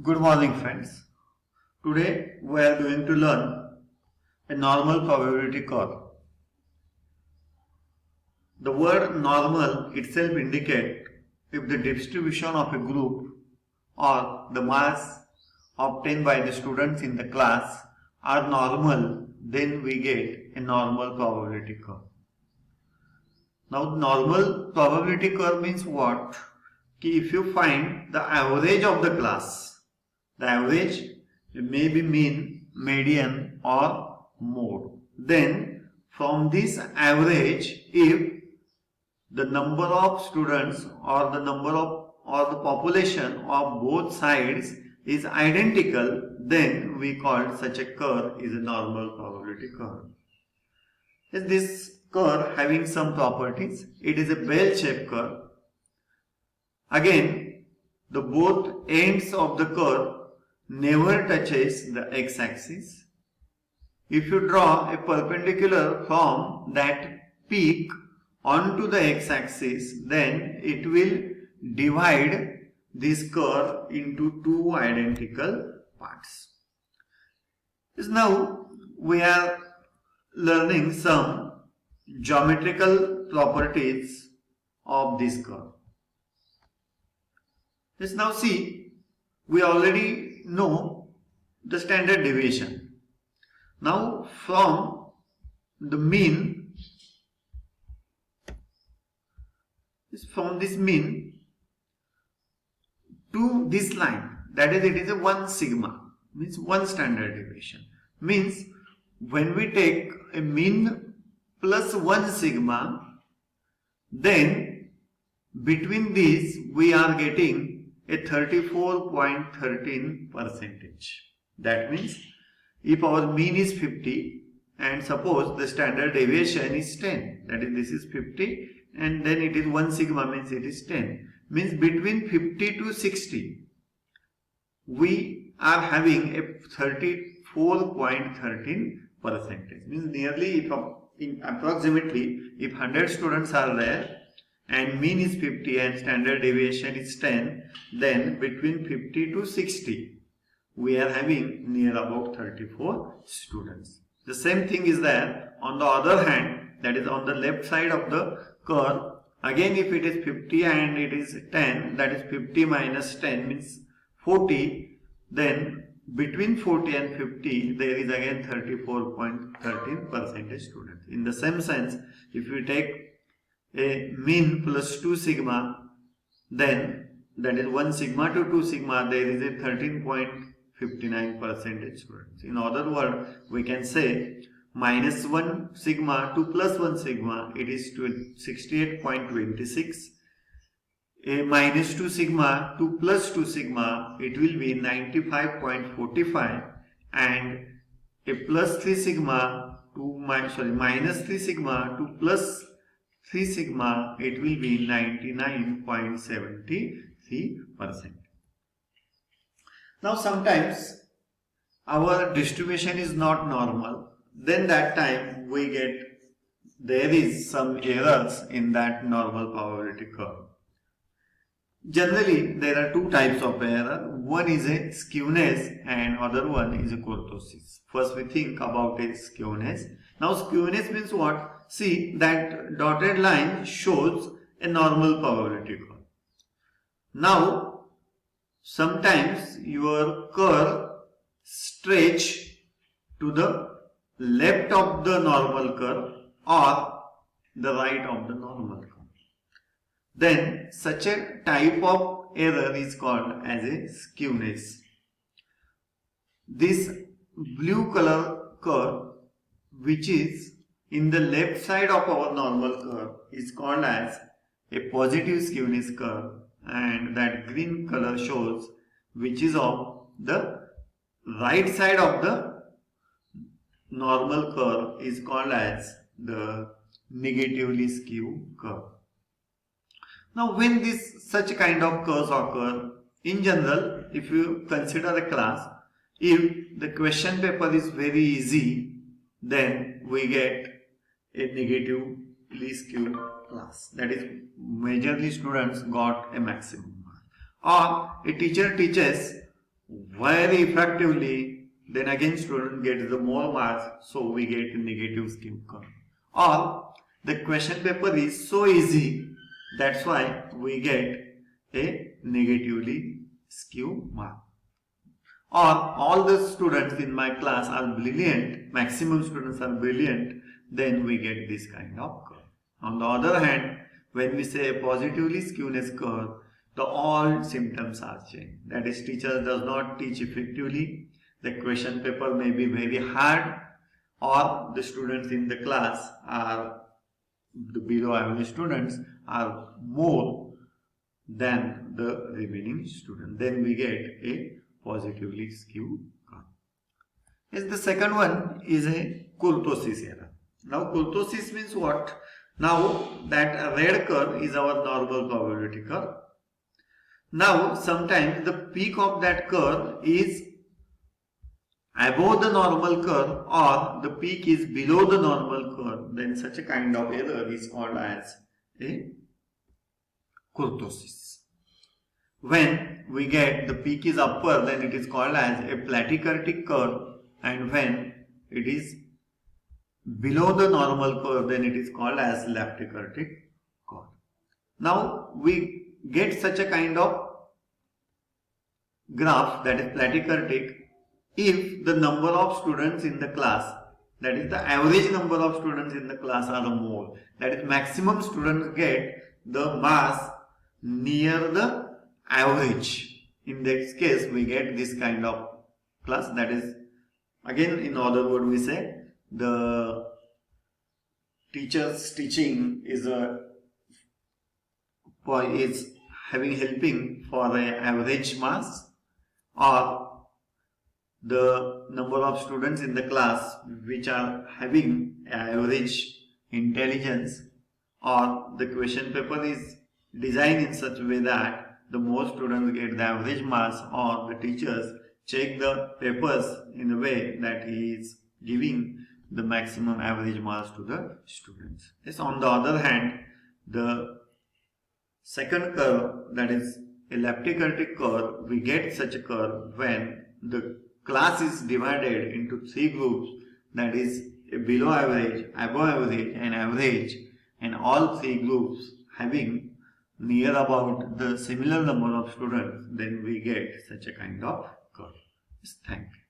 Good morning, friends. Today we are going to learn a normal probability curve. The word normal itself indicates if the distribution of a group or the mass obtained by the students in the class are normal, then we get a normal probability curve. Now, normal probability curve means what? If you find the average of the class, the average may be mean, median or mode. Then from this average, if the number of students or the population of both sides is identical, then we call such a curve is a normal probability curve. Is this curve having some properties? It is a bell-shaped curve. Again, the both ends of the curve never touches the x-axis. If you draw a perpendicular from that peak onto the x-axis, then it will divide this curve into two identical parts. Now we are learning some geometrical properties of this curve. Let's now see, we already know the standard deviation. Now from the mean, from this mean to this line, that is, it is a 1 sigma, means 1 standard deviation. Means when we take a mean plus 1 sigma, then between these we are getting a 34.13 percentage. That means if our mean is 50 and suppose the standard deviation is 10, that is, this is 50 and then it is 1 sigma, means it is 10, means between 50 to 60 we are having a 34.13 percentage. Means nearly, approximately, if 100 students are there and mean is 50 and standard deviation is 10, then between 50 to 60 we are having near about 34 students. The same thing is there on the other hand, that is on the left side of the curve. Again, if it is 50 and it is 10, that is 50 minus 10 means 40, then between 40 and 50 there is again 34.13 percentage students. In the same sense, if we take a mean plus 2 sigma, then that is 1 sigma to 2 sigma, there is a 13.59 percentage students. In other words, we can say minus 1 sigma to plus 1 sigma, it is 68.26. A minus 2 sigma to plus 2 sigma, it will be 95.45, and a plus 3 sigma to minus 3 sigma to plus 3 sigma, it will be 99.73%. Now sometimes our distribution is not normal, then that time we get there is some errors in that normal probability curve. Generally, there are two types of error. One is a skewness and other one is a kurtosis. First, we think about a skewness. Now, skewness means what? See, that dotted line shows a normal probability curve. Now, sometimes your curve stretch to the left of the normal curve or the right of the normal curve. Then such a type of error is called as a skewness. This blue color curve, which is in the left side of our normal curve, is called as a positive skewness curve, and that green color shows which is of the right side of the normal curve is called as the negatively skewed curve. Now, when such kind of curves occur, in general, if you consider a class, if the question paper is very easy, then we get a negatively skewed class. That is, majorly students got a maximum mark. Or a teacher teaches very effectively, then again student gets the more marks, so we get a negative skew curve. Or the question paper is so easy, that's why we get a negatively skew mark. Or all the students in my class are brilliant, maximum students are brilliant, then we get this kind of curve. On the other hand, when we say a positively skewness curve, all symptoms are changed. That is, teacher does not teach effectively, the question paper may be very hard, or the students in the class are, the below average students are more than the remaining students. Then we get a positively skewed curve. Yes, the second one is a kurtosis error. Now kurtosis means what? Now that red curve is our normal probability curve. Now sometimes the peak of that curve is above the normal curve or the peak is below the normal curve. Then such a kind of error is called as a kurtosis. When we get the peak is upper, then it is called as a platykurtic curve, and when it is below the normal curve, then it is called as leptokurtic curve. Now we get such a kind of graph, that is platykurtic, if the number of students in the class, that is the average number of students in the class, are more. That is, maximum students get the mass near the average. In that case, we get this kind of class. That is, again, in other words, we say the teacher's teaching is helping for an average mass, or the number of students in the class which are having average intelligence, or the question paper is designed in such a way that the more students get the average marks, or the teachers check the papers in a way that he is giving the maximum average marks to the students. Yes, on the other hand, the second curve, that is a leptokurtic curve, we get such a curve when the class is divided into three groups, that is a below average, above average and average, and all three groups having near about the similar number of students, then we get such a kind of curve. Yes, thank you.